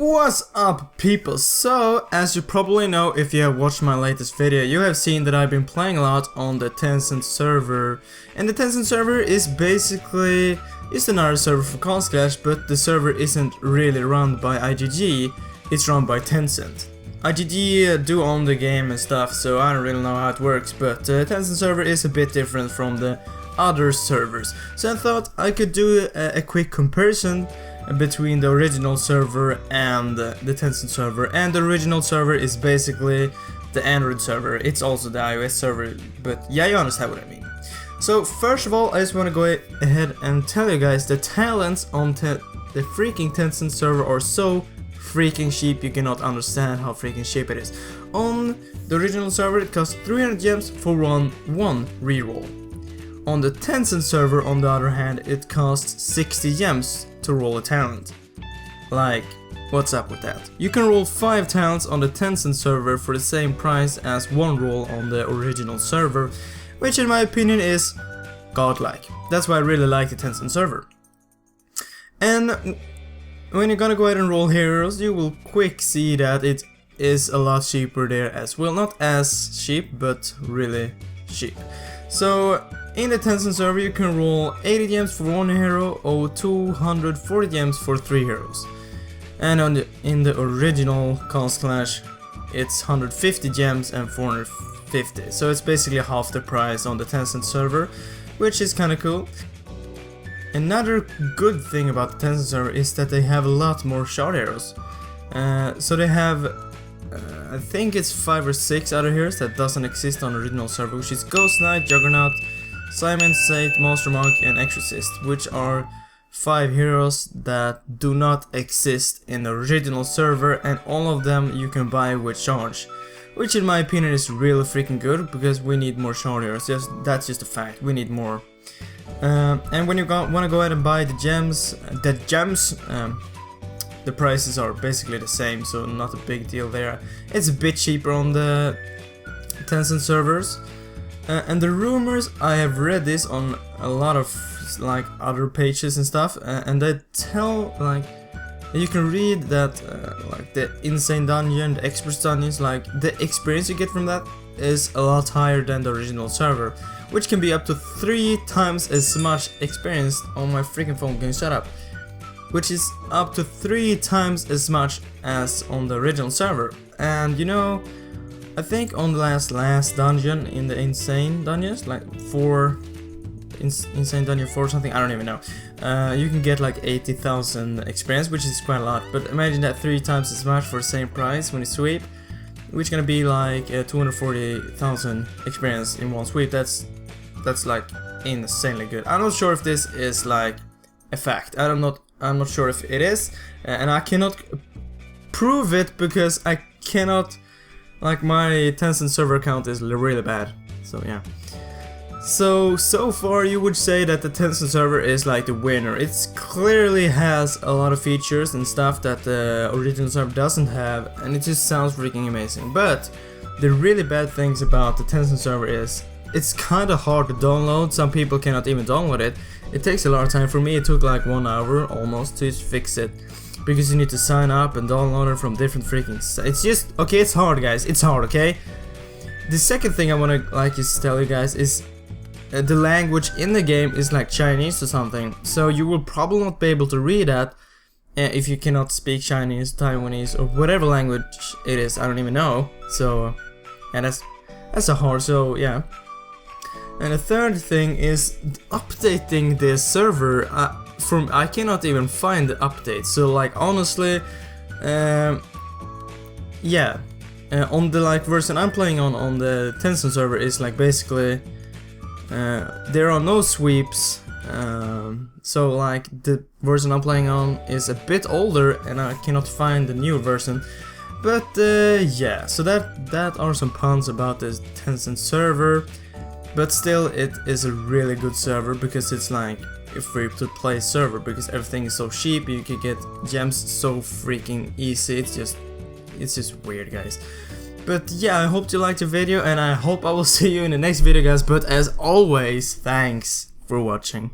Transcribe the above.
What's up, people? So, as you probably know if you have watched my latest video, you have seen that I've been playing a lot on the Tencent server. And the Tencent server is basically another server for Console Clash, but the server isn't really run by IGG, it's run by Tencent. IGG do own the game and stuff, so I don't really know how it works, but Tencent server is a bit different from the other servers. So I thought I could do a quick comparison between the original server and the Tencent server. And the original server is basically the Android server. It's also the iOS server, but yeah, you understand what I mean. So first of all, I just want to go ahead and tell you guys the talents on the freaking Tencent server are so freaking cheap, you cannot understand how freaking cheap it is. On the original server it costs 300 gems for one reroll. On the Tencent server, on the other hand, it costs 60 gems to roll a talent. Like, what's up with that? You can roll 5 talents on the Tencent server for the same price as one roll on the original server, which in my opinion is godlike. That's why I really like the Tencent server. And when you're gonna go ahead and roll heroes, you will quick see that it is a lot cheaper there as well. Not as cheap, but really cheap. So in the Tencent server you can roll 80 gems for one hero or 240 gems for 3 heroes. And in the original Console Clash it's 150 gems and 450. So it's basically half the price on the Tencent server, which is kinda cool. Another good thing about the Tencent server is that they have a lot more shard heroes. So they have I think it's 5 or 6 other heroes that doesn't exist on the original server, which is Ghost Knight, Juggernaut, Simon, Saint, Monster Monk and Exorcist, which are 5 heroes that do not exist in the original server, and all of them you can buy with charge, which in my opinion is really freaking good, because we need more shard heroes. That's just a fact, we need more. And when you want to go ahead and buy the gems, the prices are basically the same, so not a big deal there. It's a bit cheaper on the Tencent servers. And the rumors, I have read this on a lot of like other pages and stuff, and they tell like you can read that like the insane dungeon, the expert dungeons, like the experience you get from that is a lot higher than the original server, which can be up to 3 times as much experience. On my freaking phone, can you shut up? Which is up to 3 times as much as on the original server. And you know, I think on the last dungeon in the insane dungeons, like insane dungeon 4 or something, I don't even know, you can get like 80,000 experience, which is quite a lot. But imagine that 3 times as much for the same price when you sweep, which is gonna be like 240,000 experience in one sweep. That's like insanely good. I'm not sure if this is like a fact. I'm not sure if it is, and I cannot prove it because I cannot, like, my Tencent server account is really bad. So yeah. So far you would say that the Tencent server is like the winner. It clearly has a lot of features and stuff that the original server doesn't have, and it just sounds freaking amazing. But the really bad things about the Tencent server is it's kinda hard to download. Some people cannot even download it. It takes a lot of time. For me it took like 1 hour almost to fix it, because you need to sign up and download it from different freaking sites. It's just, okay, it's hard guys, it's hard, okay? The second thing I wanna just tell you guys is the language in the game is like Chinese or something, so you will probably not be able to read that if you cannot speak Chinese, Taiwanese or whatever language it is, I don't even know. So and that's a hard, so yeah. And the third thing is updating the server. I cannot even find the update. So like honestly, yeah, on the like version I'm playing on the Tencent server is like basically there are no sweeps. So like the version I'm playing on is a bit older, and I cannot find the new version. But yeah, so that are some puns about this Tencent server. But still, it is a really good server, because it's like a free to play server, because everything is so cheap. You can get gems so freaking easy. It's just weird, guys. But yeah, I hope you liked the video, and I hope I will see you in the next video, guys. But as always, thanks for watching.